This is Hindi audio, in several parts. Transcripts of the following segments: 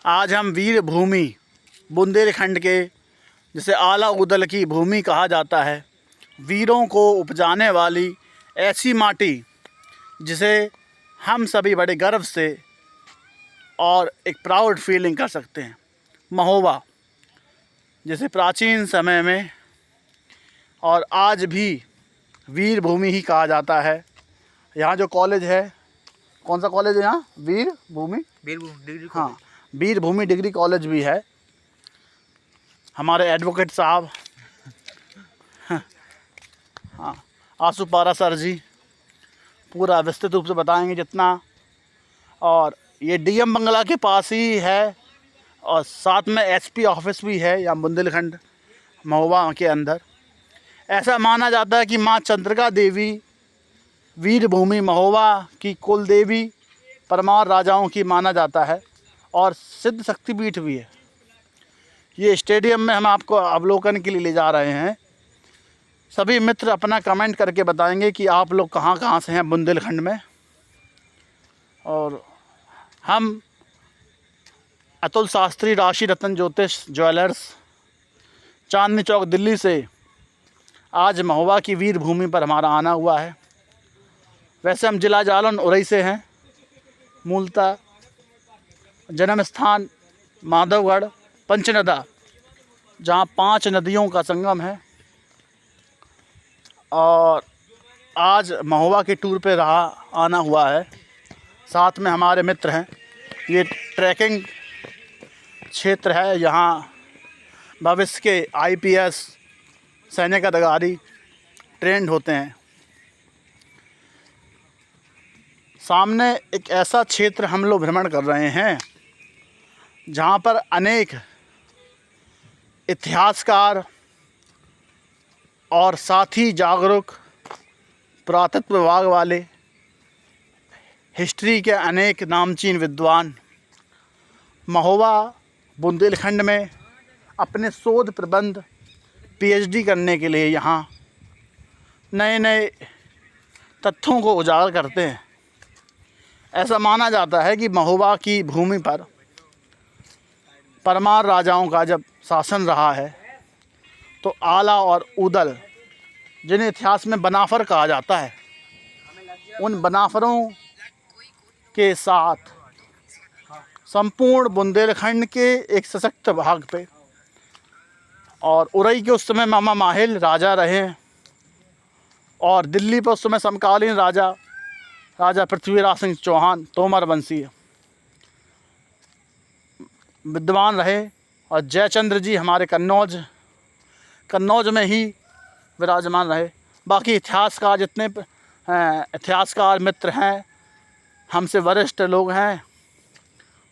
आज हम वीर भूमि बुंदेलखंड के, जिसे आला उदल की भूमि कहा जाता है, वीरों को उपजाने वाली ऐसी माटी जिसे हम सभी बड़े गर्व से और एक प्राउड फीलिंग कर सकते हैं, महोबा, जिसे प्राचीन समय में और आज भी वीर भूमि ही कहा जाता है। यहाँ जो कॉलेज है, कौन सा कॉलेज है यहाँ? वीर भूमि डिग्री। हाँ, वीर भूमि डिग्री कॉलेज भी है। हमारे एडवोकेट साहब हाँ, आंसू पारा सर जी पूरा विस्तृत रूप से बताएंगे जितना। और ये डीएम बंगला के पास ही है और साथ में एसपी ऑफिस भी है यहाँ बुंदेलखंड महोबा के अंदर। ऐसा माना जाता है कि माँ चंद्रिका देवी वीर भूमि महोबा की कुल देवी परमार राजाओं की माना जाता है और सिद्ध शक्तिपीठ भी है। ये स्टेडियम में हम आपको अवलोकन के लिए ले जा रहे हैं। सभी मित्र अपना कमेंट करके बताएंगे कि आप लोग कहाँ कहाँ से हैं बुंदेलखंड में। और हम अतुल शास्त्री राशि रतन ज्योतिष ज्वेलर्स, चांदनी चौक, दिल्ली से आज महोबा की वीर भूमि पर हमारा आना हुआ है। वैसे हम जिला जालौन उरई से हैं, मूलतः जन्म स्थान माधवगढ़ पंचनदा, जहाँ 5 नदियों का संगम है। और आज महोबा के टूर पे आना हुआ है। साथ में हमारे मित्र हैं। ये ट्रैकिंग क्षेत्र है, यहाँ भविष्य के आईपीएस सैनिक अधिकारी ट्रेंड होते हैं। सामने एक ऐसा क्षेत्र हम लोग भ्रमण कर रहे हैं जहाँ पर अनेक इतिहासकार और साथ ही जागरूक पुरातत्व विभाग वाले, हिस्ट्री के अनेक नामचीन विद्वान महोबा बुंदेलखंड में अपने शोध प्रबंध पीएचडी करने के लिए यहाँ नए नए तथ्यों को उजागर करते हैं। ऐसा माना जाता है कि महोबा की भूमि पर परमार राजाओं का जब शासन रहा है तो आला और उदल, जिन्हें इतिहास में बनाफर कहा जाता है, उन बनाफरों के साथ संपूर्ण बुंदेलखंड के एक सशक्त भाग पे, और उरई के उस समय मामा माहिल राजा रहे हैं और दिल्ली पर उस समय समकालीन राजा पृथ्वीराज सिंह चौहान तोमर वंशीय विद्वान रहे। और जयचंद्र जी हमारे कन्नौज में ही विराजमान रहे। बाकी इतिहासकार जितने इतिहासकार मित्र हैं, हमसे वरिष्ठ लोग हैं,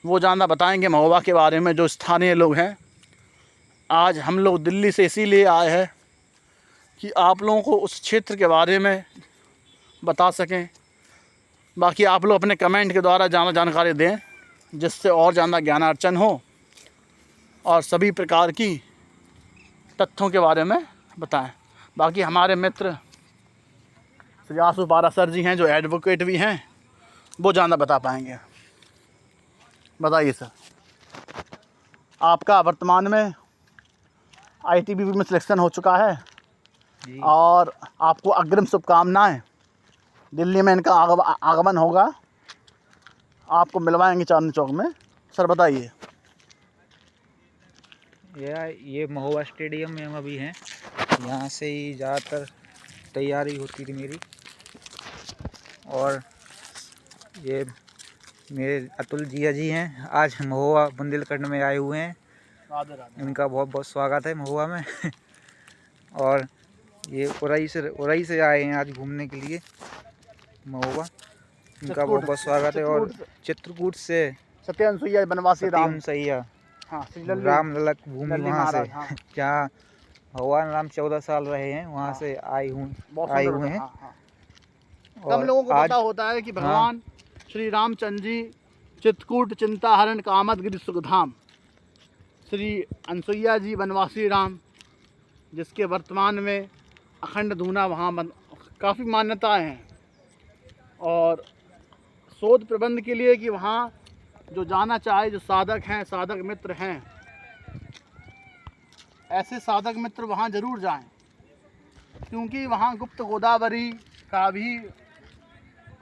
वो ज़्यादा बताएंगे महोबा के बारे में, जो स्थानीय लोग हैं। आज हम लोग दिल्ली से इसीलिए आए हैं कि आप लोगों को उस क्षेत्र के बारे में बता सकें। बाकी आप लोग अपने कमेंट के द्वारा ज़्यादा जानकारी दें, जिससे और ज़्यादा ज्ञानार्जन हो और सभी प्रकार की तथ्यों के बारे में बताएं। बाकी हमारे मित्र श्री आंसू पारा सर जी हैं, जो एडवोकेट भी हैं, वो ज़्यादा बता पाएंगे। बताइए सर, आपका वर्तमान में आईटीबीपी में सिलेक्शन हो चुका है जी। और आपको अग्रिम शुभकामनाएं। दिल्ली में इनका आगमन होगा, आपको मिलवाएंगे चांदनी चौक में। सर बताइए। ये महोबा स्टेडियम में हम अभी हैं। यहाँ से ही ज़्यादातर तैयारी होती थी मेरी। और ये मेरे अतुल जिया जी हैं, आज महोबा बुंदेलखंड में आए हुए हैं। इनका बहुत बहुत स्वागत है महोबा में। और ये उरई से आए हैं आज घूमने के लिए महोबा। इनका बहुत बहुत स्वागत है। और चित्रकूट से सत्य बनवासी राम सैया, हाँ, राम ललक भूमि, वहाँ से हाँ। जहाँ भगवान राम 14 साल रहे हैं, वहाँ से आए हुए हैं। कम लोगों को पता होता है कि भगवान श्री रामचंद्र जी चित्रकूट चिंताहरण कामदगिरि सुखधाम, श्री अनसुईया जी बनवासी राम, जिसके वर्तमान में अखंड धूना वहाँ काफ़ी मान्यताएं हैं। और शोध प्रबंध के लिए कि वहाँ जो जाना चाहे, जो साधक हैं, साधक मित्र हैं, ऐसे साधक मित्र वहाँ ज़रूर जाएं, क्योंकि वहाँ गुप्त गोदावरी का भी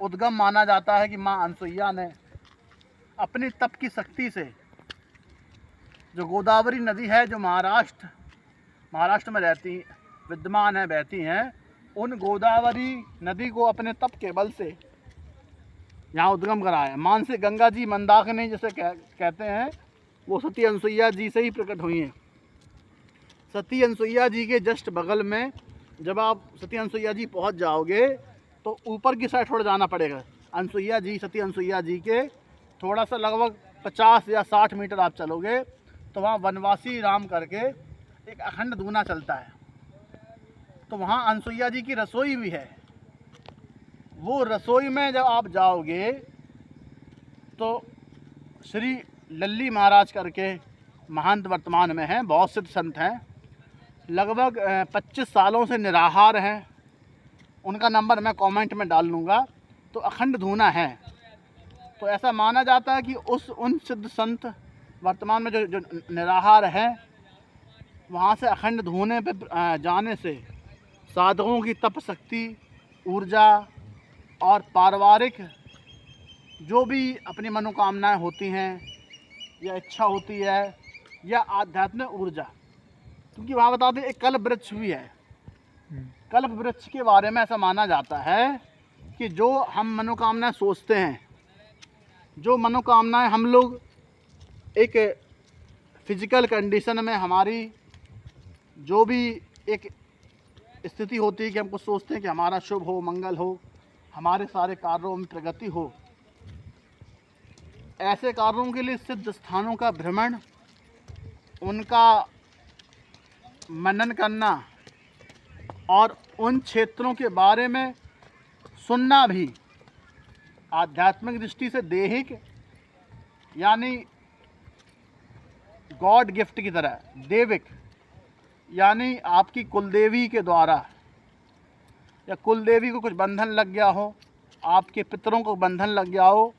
उद्गम माना जाता है कि माँ अनसुईया ने अपनी तप की शक्ति से, जो गोदावरी नदी है जो महाराष्ट्र में विद्यमान है, बहती हैं, उन गोदावरी नदी को अपने तप के बल से यहाँ उद्गम कराया। मानसिक गंगा जी मंदाकिनी जिसे कहते हैं, वो सती अनसुईया जी से ही प्रकट हुई हैं। सती अनसुईया जी के जस्ट बगल में जब आप सती अनसुईया जी पहुँच जाओगे तो ऊपर की साइड थोड़ा जाना पड़ेगा। सती अनसुईया जी के थोड़ा सा लगभग 50 या 60 मीटर आप चलोगे तो वहाँ वनवासी राम करके एक अखंड धूना चलता है। तो वहाँ अनसुईया जी की रसोई भी है। वो रसोई में जब आप जाओगे तो श्री लल्ली महाराज करके महंत वर्तमान में हैं, बहुत सिद्ध संत हैं, लगभग 25 सालों से निराहार हैं। उनका नंबर मैं कमेंट में डाल लूँगा। तो अखंड धूना है। तो ऐसा माना जाता है कि उन सिद्ध संत वर्तमान में जो निराहार हैं, वहाँ से अखंड धूने पे जाने से साधकों की तप शक्ति, ऊर्जा और पारिवारिक जो भी अपनी मनोकामनाएं होती हैं या इच्छा होती है या आध्यात्मिक ऊर्जा, क्योंकि वहाँ बता दें एक कल्प वृक्ष भी है। कल्प वृक्ष के बारे में ऐसा माना जाता है कि जो हम मनोकामनाएं सोचते हैं, जो मनोकामनाएं हम लोग एक फिजिकल कंडीशन में, हमारी जो भी एक स्थिति होती है कि हमको सोचते हैं कि हमारा शुभ हो, मंगल हो, हमारे सारे कार्यों में प्रगति हो, ऐसे कार्यों के लिए सिद्ध स्थानों का भ्रमण, उनका मनन करना और उन क्षेत्रों के बारे में सुनना भी आध्यात्मिक दृष्टि से दैहिक यानी गॉड गिफ्ट की तरह, देविक यानी आपकी कुलदेवी के द्वारा, या कुलदेवी को कुछ बंधन लग गया हो, आपके पितरों को बंधन लग गया हो,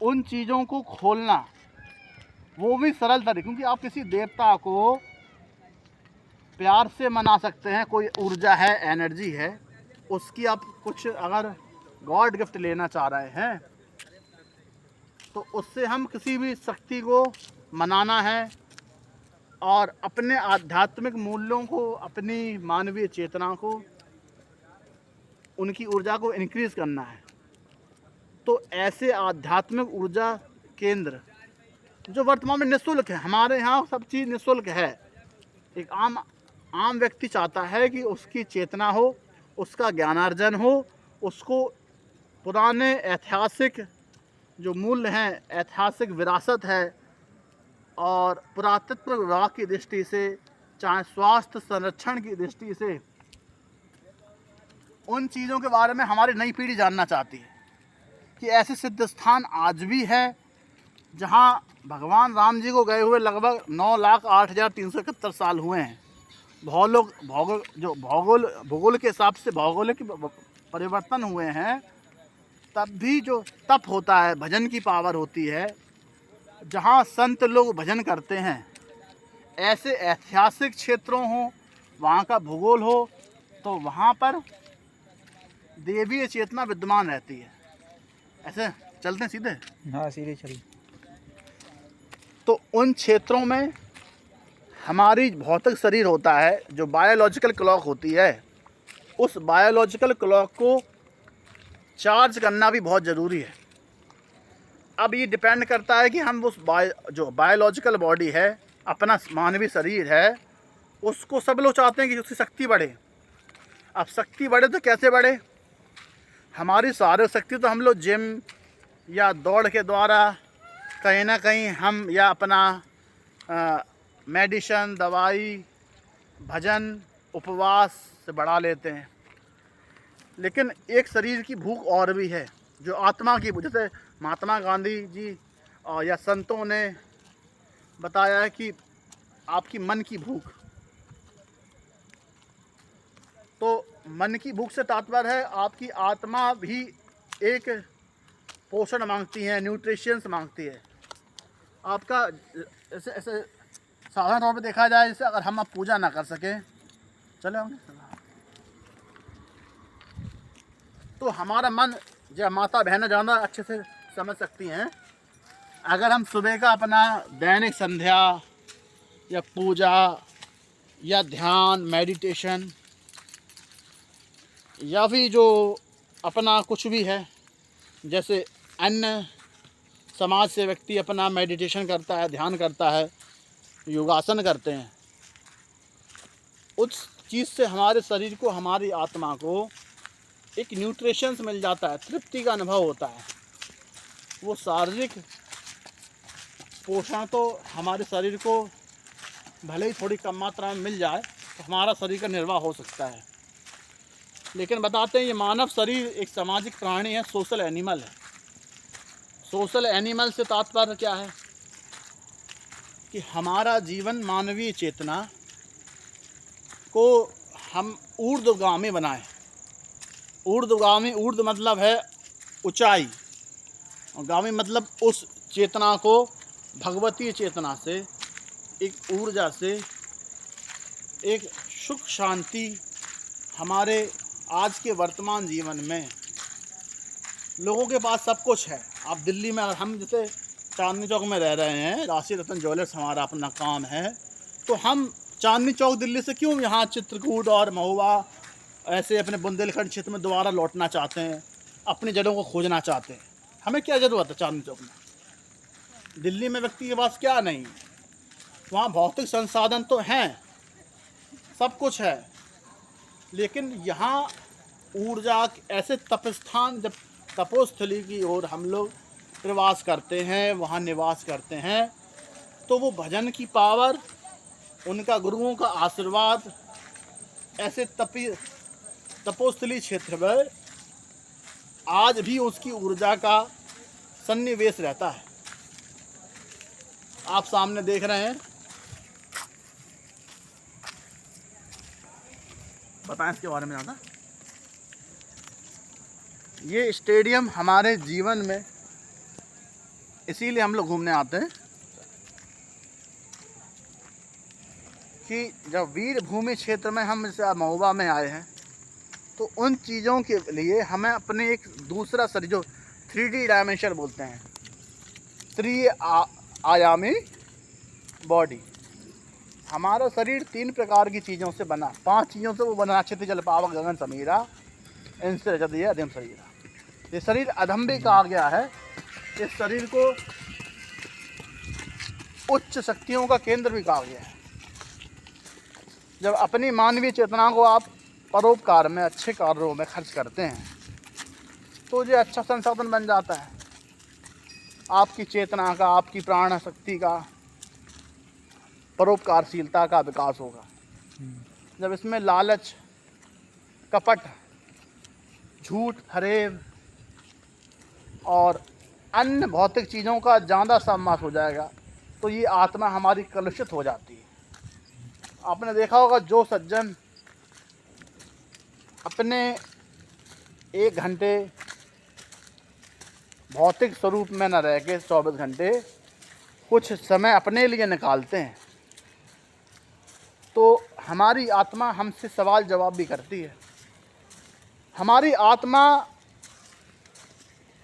उन चीज़ों को खोलना, वो भी सरल तरीके, क्योंकि आप किसी देवता को प्यार से मना सकते हैं, कोई ऊर्जा है, एनर्जी है, उसकी आप कुछ अगर गॉड गिफ्ट लेना चाह रहे हैं तो उससे हम किसी भी शक्ति को मनाना है और अपने आध्यात्मिक मूल्यों को, अपनी मानवीय चेतना को, उनकी ऊर्जा को इंक्रीज़ करना है। तो ऐसे आध्यात्मिक ऊर्जा केंद्र जो वर्तमान में निःशुल्क है, हमारे यहाँ सब चीज़ निःशुल्क है। एक आम व्यक्ति चाहता है कि उसकी चेतना हो, उसका ज्ञानार्जन हो, उसको पुराने ऐतिहासिक जो मूल्य हैं, ऐतिहासिक विरासत है और पुरातत्व विभाग की दृष्टि से, चाहे स्वास्थ्य संरक्षण की दृष्टि से, उन चीज़ों के बारे में हमारी नई पीढ़ी जानना चाहती है कि ऐसे सिद्ध स्थान आज भी है जहां भगवान राम जी को गए हुए लगभग 9,08,371 साल हुए हैं। भूगोल के हिसाब से भौगोलिक परिवर्तन हुए हैं, तब भी जो तप होता है, भजन की पावर होती है, जहाँ संत लोग भजन करते हैं, ऐसे ऐतिहासिक क्षेत्रों हो, वहाँ का भूगोल हो, तो वहाँ पर देवीय चेतना विद्यमान रहती है। ऐसे चलते हैं सीधे? हाँ, सीधे चलिए। तो उन क्षेत्रों में हमारी भौतिक शरीर होता है, जो बायोलॉजिकल क्लॉक होती है, उस बायोलॉजिकल क्लॉक को चार्ज करना भी बहुत ज़रूरी है। अब ये डिपेंड करता है कि हम उस जो बायोलॉजिकल बॉडी है, अपना मानवीय शरीर है, उसको सब लोग चाहते हैं कि उसकी शक्ति बढ़े। अब शक्ति बढ़े तो कैसे बढ़े? हमारी शारीरिक शक्ति तो हम लोग जिम या दौड़ के द्वारा कहीं ना कहीं हम, या अपना मेडिसिन, दवाई, भजन, उपवास से बढ़ा लेते हैं। लेकिन एक शरीर की भूख और भी है, जो आत्मा की भूख। जैसे महात्मा गांधी जी और या संतों ने बताया है कि आपकी मन की भूख, तो मन की भूख से तात्पर्य है आपकी आत्मा भी एक पोषण मांगती है, न्यूट्रिशंस मांगती है। आपका ऐसे ऐसे साधारण तौर पे देखा जाए, जैसे अगर हम अब पूजा ना कर सकें, चले होंगे तो हमारा मन, जब माता बहनें ज़्यादा अच्छे से समझ सकती हैं, अगर हम सुबह का अपना दैनिक संध्या या पूजा या ध्यान मेडिटेशन या भी जो अपना कुछ भी है, जैसे अन्य समाज से व्यक्ति अपना मेडिटेशन करता है, ध्यान करता है, योगासन करते हैं, उस चीज़ से हमारे शरीर को, हमारी आत्मा को एक न्यूट्रिशंस मिल जाता है, तृप्ति का अनुभव होता है। वो शारीरिक पोषण तो हमारे शरीर को भले ही थोड़ी कम मात्रा में मिल जाए तो हमारा शरीर का निर्वाह हो सकता है, लेकिन बताते हैं ये मानव शरीर एक सामाजिक प्राणी है, सोशल एनिमल है। सोशल एनिमल से तात्पर्य क्या है कि हमारा जीवन मानवीय चेतना को हम ऊर्ध्वगामी बनाएं। ऊर्ध्वगामी, ऊर्ध्व मतलब है ऊंचाई, और गामी मतलब उस चेतना को भगवतीय चेतना से, एक ऊर्जा से, एक सुख शांति हमारे आज के वर्तमान जीवन में लोगों के पास सब कुछ है। आप दिल्ली में, हम जैसे चांदनी चौक में रह रहे हैं, राशि रतन ज्वेलर्स हमारा अपना काम है, तो हम चांदनी चौक दिल्ली से क्यों यहाँ चित्रकूट और महुआ ऐसे अपने बुंदेलखंड क्षेत्र में दोबारा लौटना चाहते हैं, अपनी जड़ों को खोजना चाहते हैं? हमें क्या ज़रूरत है चांदनी चौक में? दिल्ली में व्यक्ति के पास क्या नहीं, वहाँ भौतिक संसाधन तो हैं, सब कुछ है, लेकिन यहाँ ऊर्जा ऐसे तपस्थान, जब तपोस्थली की ओर हम लोग प्रवास करते हैं, वहाँ निवास करते हैं, तो वो भजन की पावर, उनका गुरुओं का आशीर्वाद ऐसे तपोस्थली क्षेत्र में आज भी उसकी ऊर्जा का सन्निवेश रहता है। आप सामने देख रहे हैं, बताएं इसके बारे में ज़्यादा। ये स्टेडियम हमारे जीवन में इसीलिए हम लोग घूमने आते हैं कि जब वीर भूमि क्षेत्र में हम जैसे महुआ में आए हैं, तो उन चीज़ों के लिए हमें अपने एक दूसरा शरीर, जो 3D डायमेंशन बोलते हैं, आयामी बॉडी, हमारा शरीर 3 प्रकार की चीज़ों से बना, 5 चीज़ों से वो बना, क्षिति जल पावक गगन समीरा, इनसे रजत ये अधम शरीर। ये शरीर अधम भी कहा गया है। इस शरीर को उच्च शक्तियों का केंद्र भी कहा गया है। जब अपनी मानवीय चेतना को आप परोपकार में, अच्छे कार्यों में खर्च करते हैं, तो ये अच्छा संसाधन बन जाता है। आपकी चेतना का, आपकी प्राण शक्ति का, परोपकारशीलता का विकास होगा। जब इसमें लालच, कपट, झूठ, फरेब और अन्य भौतिक चीज़ों का ज़्यादा समास हो जाएगा, तो ये आत्मा हमारी कलुषित हो जाती है। आपने देखा होगा, जो सज्जन अपने 1 घंटे भौतिक स्वरूप में न रह के 24 घंटे कुछ समय अपने लिए निकालते हैं, तो हमारी आत्मा हमसे सवाल जवाब भी करती है। हमारी आत्मा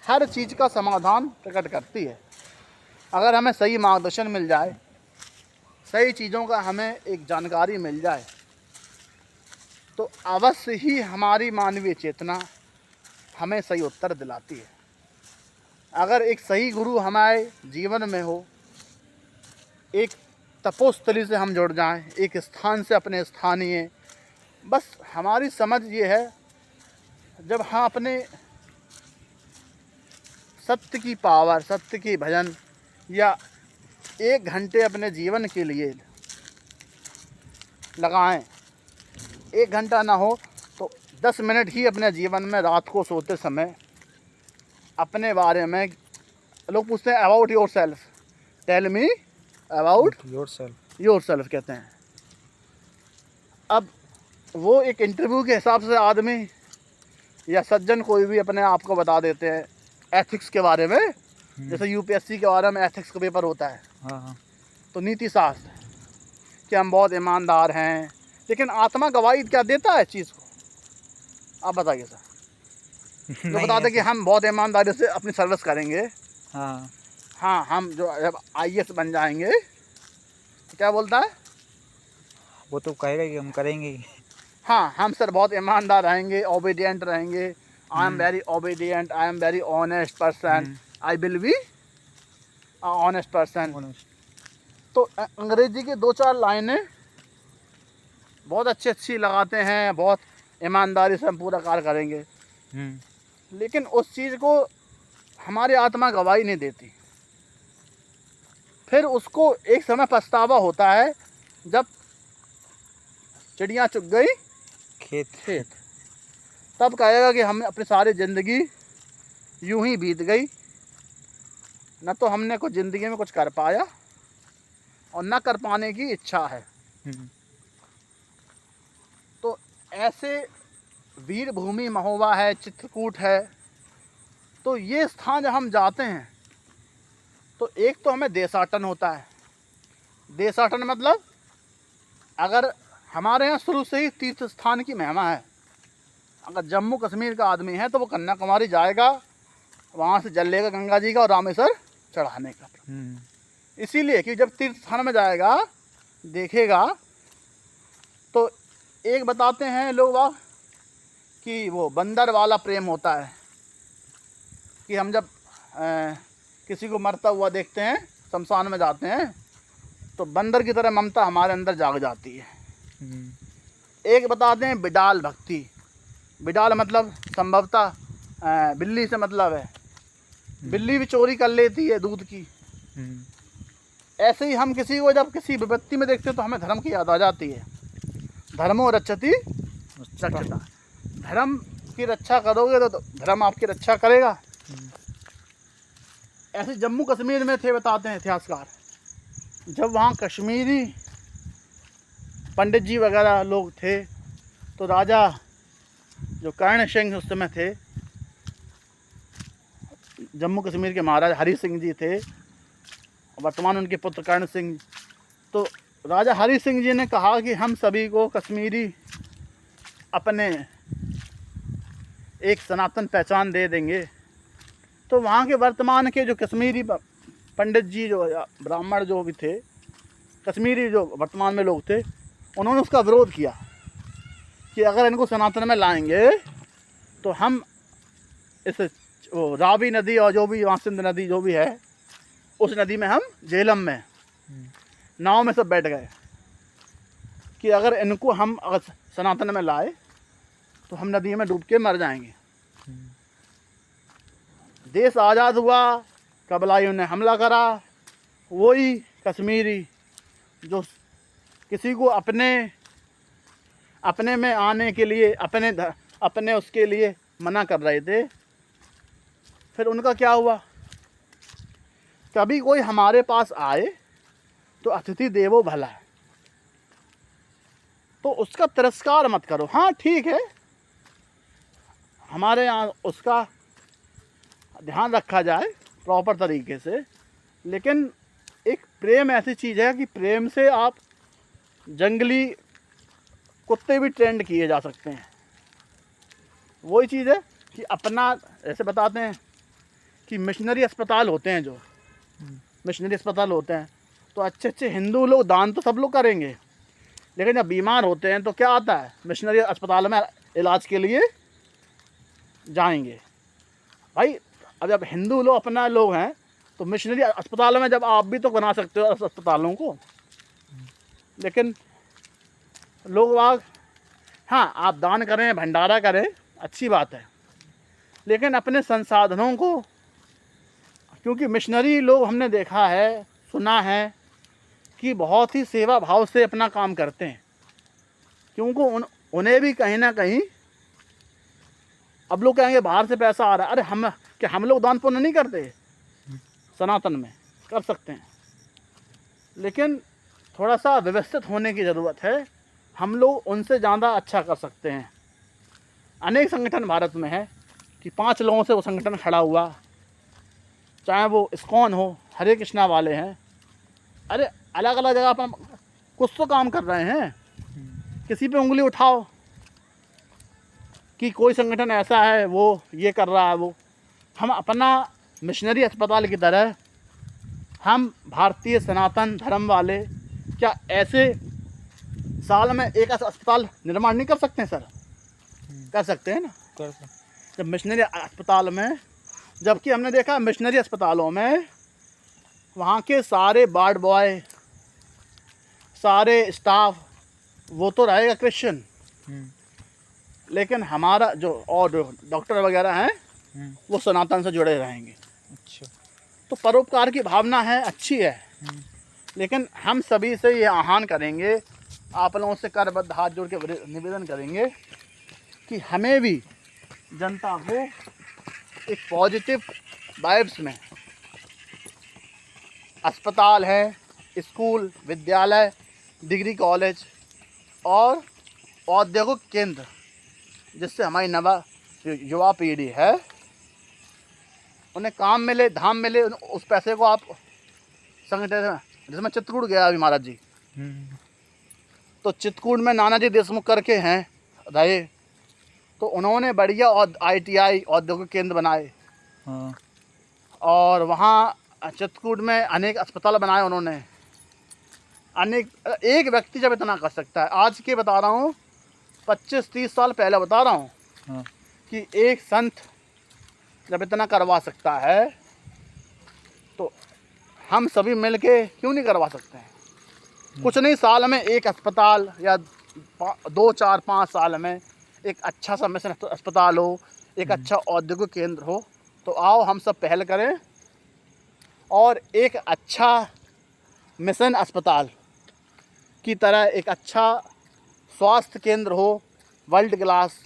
हर चीज़ का समाधान प्रकट करती है। अगर हमें सही मार्गदर्शन मिल जाए, सही चीज़ों का हमें एक जानकारी मिल जाए, तो अवश्य ही हमारी मानवीय चेतना हमें सही उत्तर दिलाती है। अगर एक सही गुरु हमारे जीवन में हो, एक तपोस्थली से हम जुड़ जाएं, एक स्थान से अपने स्थानीय, बस हमारी समझ ये है, जब हम अपने सत्य की पावर, सत्य की भजन, या 1 घंटे अपने जीवन के लिए लगाएं, 1 घंटा ना हो तो 10 मिनट ही अपने जीवन में रात को सोते समय अपने बारे में, लोग पूछते हैं about yourself, tell me about yourself कहते हैं। अब वो एक इंटरव्यू के हिसाब से आदमी या सज्जन कोई भी अपने आप को बता देते हैं एथिक्स के बारे में, जैसे यूपीएससी के बारे में एथिक्स का पेपर होता है, हाँ हाँ। तो नीति शास्त्र कि हम बहुत ईमानदार हैं, लेकिन आत्मा गवाही क्या देता है इस चीज़ को? आप बताइए सर। जो नहीं बताते कि ऐसा। हम बहुत ईमानदारी से अपनी सर्विस करेंगे, हाँ, हाँ हम जो जब IAS बन जाएंगे तो क्या बोलता है? वो तो कहेगा कि हम करेंगे ही। हाँ हम सर बहुत ईमानदार रहेंगे, ओबीडियंट रहेंगे, I am hmm, very obedient, I am very honest person, I will be honest person. honest। तो अंग्रेजी की 2-4 लाइनें बहुत अच्छी लगाते हैं, बहुत ईमानदारी से हम पूरा कार्य करेंगे, लेकिन उस चीज़ को हमारी आत्मा गवाही नहीं देती। फिर उसको एक समय पछतावा होता है जब चिड़िया चुग गई खेत। तब कहेगा कि हम अपनी सारी ज़िंदगी यूं ही बीत गई, न तो हमने कुछ ज़िंदगी में कुछ कर पाया और न कर पाने की इच्छा है। तो ऐसे वीर भूमि महोबा है, चित्रकूट है, तो ये स्थान जब हम जाते हैं तो एक तो हमें देशाटन होता है। देशाटन मतलब अगर हमारे यहाँ शुरू से ही तीर्थ स्थान की महिमा है। अगर जम्मू कश्मीर का आदमी है तो वो कन्याकुमारी जाएगा, वहाँ से जल लेगा गंगा जी का और रामेश्वर चढ़ाने का। इसीलिए कि जब तीर्थ स्थान में जाएगा देखेगा, तो एक बताते हैं लोग वाह कि वो बंदर वाला प्रेम होता है कि हम जब किसी को मरता हुआ देखते हैं, शमशान में जाते हैं, तो बंदर की तरह ममता हमारे अंदर जाग जाती है। एक बताते हैं बिडाल भक्ति। बिडाल मतलब संभवतः बिल्ली से मतलब है, बिल्ली भी चोरी कर लेती है दूध की। ऐसे ही हम किसी को जब किसी विपत्ति में देखते हैं तो हमें धर्म की याद आ जाती है। धर्मो रक्षति रक्षता, धर्म की रक्षा करोगे तो धर्म आपकी रक्षा करेगा। ऐसे जम्मू कश्मीर में थे, बताते हैं इतिहासकार, जब वहाँ कश्मीरी पंडित जी वगैरह लोग थे तो राजा जो कर्ण सिंह उस समय थे, जम्मू कश्मीर के महाराज हरि सिंह जी थे, वर्तमान उनके पुत्र कर्ण सिंह। तो राजा हरि सिंह जी ने कहा कि हम सभी को कश्मीरी अपने एक सनातन पहचान दे देंगे। तो वहाँ के वर्तमान के जो कश्मीरी पंडित जी, जो ब्राह्मण जो भी थे, कश्मीरी जो वर्तमान में लोग थे, उन्होंने उसका विरोध किया कि अगर इनको सनातन में लाएंगे तो हम इस वो रावी नदी और जो भी वहाँ सिंध नदी जो भी है, उस नदी में हम झेलम में नाव में सब बैठ गए कि अगर इनको हम अगर सनातन में लाए तो हम नदी में डूब के मर जाएंगे। देश आज़ाद हुआ, कबलाइयों ने हमला करा, वही कश्मीरी जो किसी को अपने में आने के लिए अपने उसके लिए मना कर रहे थे, फिर उनका क्या हुआ? कभी कोई हमारे पास आए तो अतिथि देवो भला, तो उसका तिरस्कार मत करो। हाँ ठीक है, हमारे यहाँ उसका ध्यान रखा जाए प्रॉपर तरीके से, लेकिन एक प्रेम ऐसी चीज़ है कि प्रेम से आप जंगली कुत्ते भी ट्रेंड किए जा सकते हैं। वही चीज़ है कि अपना, ऐसे बताते हैं कि मिशनरी अस्पताल होते हैं, जो मिशनरी अस्पताल होते हैं, तो अच्छे अच्छे हिंदू लोग दान तो सब लोग करेंगे, लेकिन जब बीमार होते हैं तो क्या आता है, मिशनरी अस्पताल में इलाज के लिए जाएंगे। भाई अब जब हिंदू लोग अपना लोग हैं तो मिशनरी अस्पताल में जब आप भी तो बना सकते हो अस्पतालों को, लेकिन लोग वाग, हाँ आप दान करें, भंडारा करें, अच्छी बात है, लेकिन अपने संसाधनों को, क्योंकि मिशनरी लोग हमने देखा है, सुना है कि बहुत ही सेवा भाव से अपना काम करते हैं, क्योंकि उन्हें भी कहीं ना कहीं, अब लोग कहेंगे बाहर से पैसा आ रहा है, अरे हम लोग दान पुण्य नहीं करते? सनातन में कर सकते हैं, लेकिन थोड़ा सा व्यवस्थित होने की ज़रूरत है। हम लोग उनसे ज़्यादा अच्छा कर सकते हैं। अनेक संगठन भारत में है कि 5 लोगों से वो संगठन खड़ा हुआ, चाहे वो इस्कॉन हो, हरे कृष्णा वाले हैं, अरे अलग अलग जगह पर कुछ तो काम कर रहे हैं, किसी पे उंगली उठाओ कि कोई संगठन ऐसा है वो ये कर रहा है वो। हम अपना मिशनरी अस्पताल की तरह हम भारतीय सनातन धर्म वाले क्या ऐसे साल में एक अस्पताल निर्माण नहीं कर सकते हैं सर? कर सकते हैं ना। कर सकते। जब मिशनरी अस्पताल में, जबकि हमने देखा मिशनरी अस्पतालों में वहाँ के सारे वार्ड बॉय, सारे स्टाफ वो तो रहेगा क्रिश्चियन, लेकिन हमारा जो और डॉक्टर वगैरह हैं वो सनातन से जुड़े रहेंगे। अच्छा। तो परोपकार की भावना है, अच्छी है, लेकिन हम सभी से ये आह्वान करेंगे, आप लोगों से करबद्ध हाथ जोड़ के निवेदन करेंगे कि हमें भी जनता को एक पॉजिटिव वाइब्स में अस्पताल है, स्कूल, विद्यालय, डिग्री कॉलेज और औद्योगिक केंद्र, जिससे हमारी युवा पीढ़ी है उन्हें काम मिले, धाम मिले। उस पैसे को आप संगठन, जैसे मैं चित्रकूट गया अभी महाराज जी, तो चित्रकूट में नानाजी देशमुख करके हैं रहे, तो उन्होंने बढ़िया ITI औद्योगिक केंद्र बनाए। हाँ। और वहाँ चित्रकूट में अनेक अस्पताल बनाए उन्होंने। अनेक, एक व्यक्ति जब इतना कर सकता है, आज के बता रहा हूँ 25-30 साल पहले बता रहा हूँ, हाँ। कि एक संत जब इतना करवा सकता है तो हम सभी मिलके क्यों नहीं करवा सकते हैं? कुछ नहीं, साल में एक अस्पताल या 2, 4, 5 साल में एक अच्छा सा मिशन अस्पताल हो, एक अच्छा औद्योगिक केंद्र हो, तो आओ हम सब पहल करें और एक अच्छा मिशन अस्पताल की तरह एक अच्छा स्वास्थ्य केंद्र हो वर्ल्ड क्लास,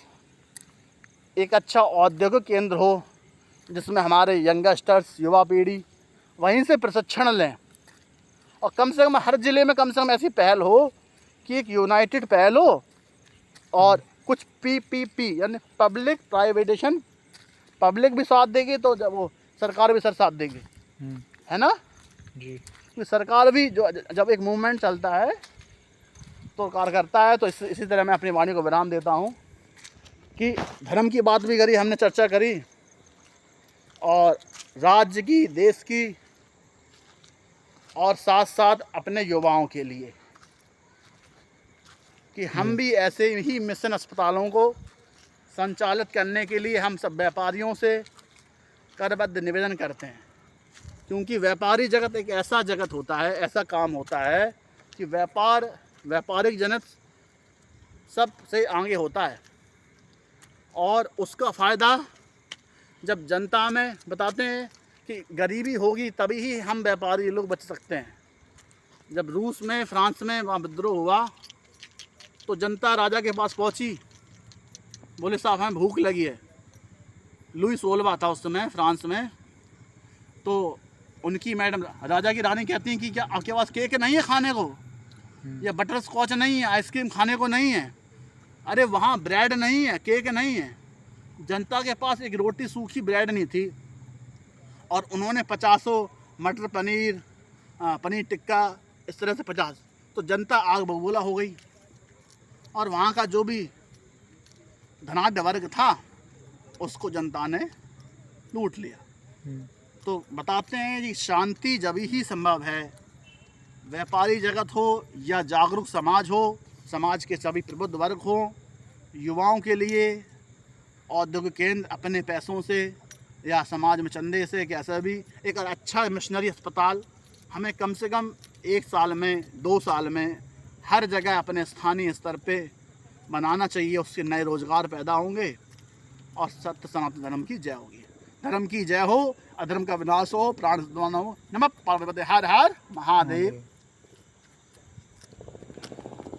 एक अच्छा औद्योगिक केंद्र हो जिसमें हमारे यंगस्टर्स, युवा पीढ़ी वहीं से प्रशिक्षण लें, और कम से कम हर ज़िले में कम से कम ऐसी पहल हो कि एक यूनाइटेड पहल हो, और कुछ PPP यानी पब्लिक प्राइवेटेशन, पब्लिक भी साथ देगी तो जब वो सरकार भी सर साथ देगी, है ना जी। कि सरकार भी जो जब एक मूवमेंट चलता है तो कार्य करता है। तो इसी तरह मैं अपनी वाणी को विराम देता हूँ कि धर्म की बात भी करी हमने, चर्चा करी, और राज्य की, देश की, और साथ साथ अपने युवाओं के लिए कि हम भी ऐसे ही मिशन अस्पतालों को संचालित करने के लिए हम सब व्यापारियों से करबद्ध निवेदन करते हैं। क्योंकि व्यापारी जगत एक ऐसा जगत होता है, ऐसा काम होता है कि व्यापारिक जगत सबसे आगे होता है, और उसका फ़ायदा जब जनता में बताते हैं कि गरीबी होगी तभी ही हम व्यापारी लोग बच सकते हैं। जब रूस में, फ्रांस में वहाँ विद्रोह हुआ तो जनता राजा के पास पहुँची, बोले साहब हमें भूख लगी है। लुई 16वां था उस समय फ्रांस में, तो उनकी मैडम राजा की रानी कहती हैं कि क्या आपके पास केक नहीं है खाने को, या बटर स्कॉच नहीं है, आइसक्रीम खाने को नहीं है? अरे वहाँ ब्रेड नहीं है, केक नहीं है। जनता के पास एक रोटी सूखी ब्रेड नहीं थी, और उन्होंने 50 मटर पनीर, पनीर टिक्का, इस तरह से 50, तो जनता आग बबूला हो गई, और वहाँ का जो भी धनाढ्य वर्ग था उसको जनता ने लूट लिया। तो बताते हैं कि शांति जब ही संभव है, व्यापारी जगत हो या जागरूक समाज हो, समाज के सभी प्रबुद्ध वर्ग हो, युवाओं के लिए औद्योगिक केंद्र अपने पैसों से या समाज में चंदे से कैसा भी एक अच्छा मिशनरी अस्पताल हमें कम से कम 1 साल में, 2 साल में हर जगह अपने स्थानीय स्तर पे बनाना चाहिए। उससे नए रोजगार पैदा होंगे और सत्य सनातन धर्म की जय होगी। धर्म की जय हो, अधर्म का विनाश हो, प्राण हो। नमः पार्वती, हर हर महादेव।